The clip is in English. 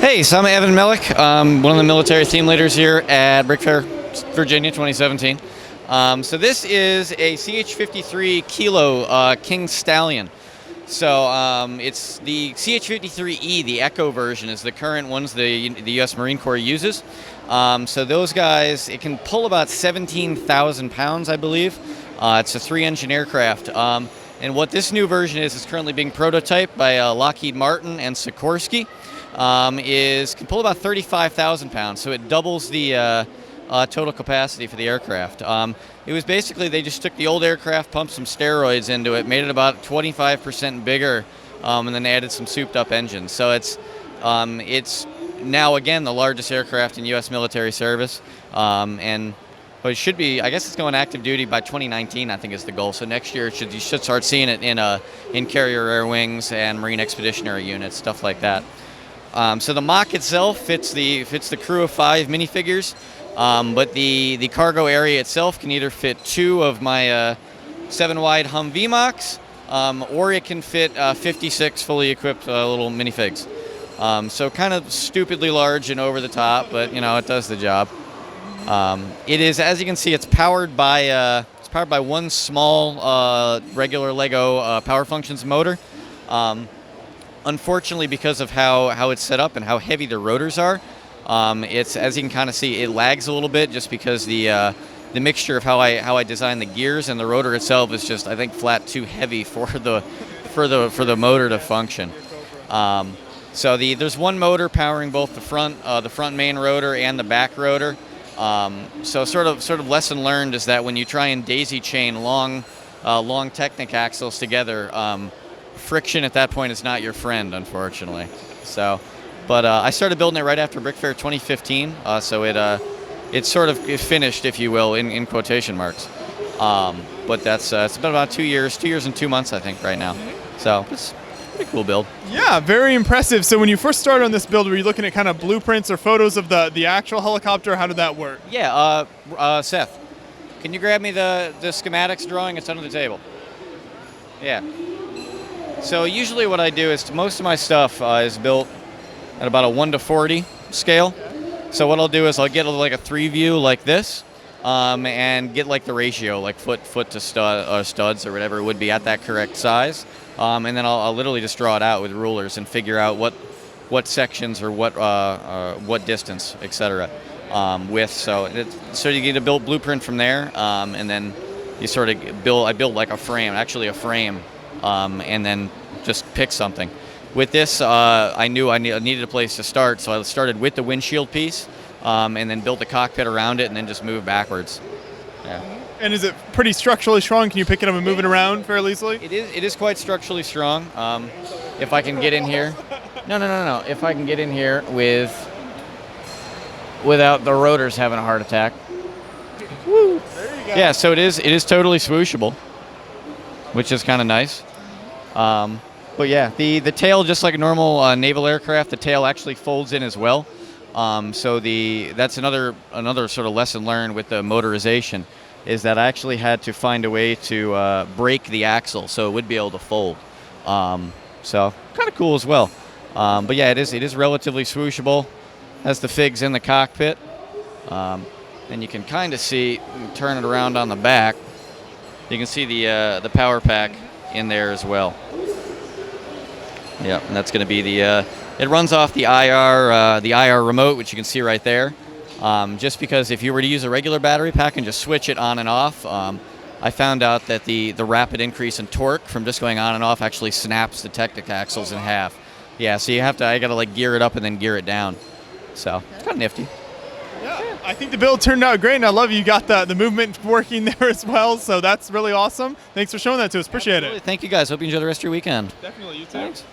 Hey, so I'm Evan Mellick, one of the military team leaders here at Brick Fair, Virginia 2017. So this is a CH-53 Kilo King Stallion. So it's the CH-53E, the Echo version, is the current ones the U.S. Marine Corps uses. So those guys, it can pull about 17,000 pounds, I believe. It's a 3-engine aircraft. And what this new version is currently being prototyped by Lockheed Martin and Sikorsky. Can pull about 35,000 pounds, so it doubles the total capacity for the aircraft. It was basically, they just took the old aircraft, pumped some steroids into it, made it about 25% bigger, and then added some souped up engines. So it's now again the largest aircraft in U.S. military service, but it should be, I guess it's going active duty by 2019, I think is the goal. So next year you should start seeing it in carrier air wings and Marine Expeditionary units, stuff like that. So the mock itself fits the crew of 5 minifigures, but the cargo area itself can either fit 2 of my 7-wide Humvee mocks, or it can fit 56 fully equipped little minifigs. So kind of stupidly large and over the top, but you know, it does the job. It is, as you can see, it's powered by one small regular Lego Power Functions motor. Unfortunately, because of how it's set up and how heavy the rotors are, it's, as you can kind of see, it lags a little bit just because the mixture of how I design the gears and the rotor itself is just, I think, flat too heavy for the motor to function. So there's one motor powering both the front main rotor and the back rotor. So sort of lesson learned is that when you try and daisy chain long Technic axles together, friction at that point is not your friend, unfortunately. So, but I started building it right after Brick Fair 2015, so it's sort of finished, if you will, in quotation marks. But it's been about 2 years and 2 months, I think, right now. So it's a pretty cool build. Yeah, very impressive. So when you first started on this build, were you looking at kind of blueprints or photos of the actual helicopter? How did that work? Yeah, Seth, can you grab me the schematics drawing? It's under the table. Yeah. So usually what I do is most of my stuff is built at about a 1:40 scale. So what I'll do is I'll get like a 3 view like this, and get like the ratio, like foot to studs or whatever it would be at that correct size. And then I'll literally just draw it out with rulers and figure out what sections or what distance, etc. With. So you get a blueprint from there, and then you sort of build. I build like a frame, and then just pick something. With this, I knew I needed a place to start, so I started with the windshield piece, and then built the cockpit around it, and then just moved backwards. Yeah. And is it pretty structurally strong? Can you pick it up and move it around fairly easily? It is quite structurally strong. If I can get in here, no. If I can get in here without the rotors having a heart attack. Woo! There you go. Yeah, so it is totally swooshable, which is kind of nice. But yeah, the tail, just like a normal naval aircraft, the tail actually folds in as well. So that's another sort of lesson learned with the motorization, is that I actually had to find a way to break the axle so it would be able to fold. So kind of cool as well. But yeah, it is relatively swooshable. Has the figs in the cockpit, and you can kind of see, turn it around on the back. You can see the power pack in there as well. Yeah, and that's going to be it runs off the IR remote, which you can see right there. Just because if you were to use a regular battery pack and just switch it on and off, I found out that the rapid increase in torque from just going on and off actually snaps the Technic axles in half. Yeah, so I got to like gear it up and then gear it down. So it's kind of nifty. Yeah, I think the build turned out great, and I love you got the movement working there as well, so that's really awesome. Thanks for showing that to us. Appreciate it. Thank you guys. Hope you enjoy the rest of your weekend. Definitely, you too. Thanks.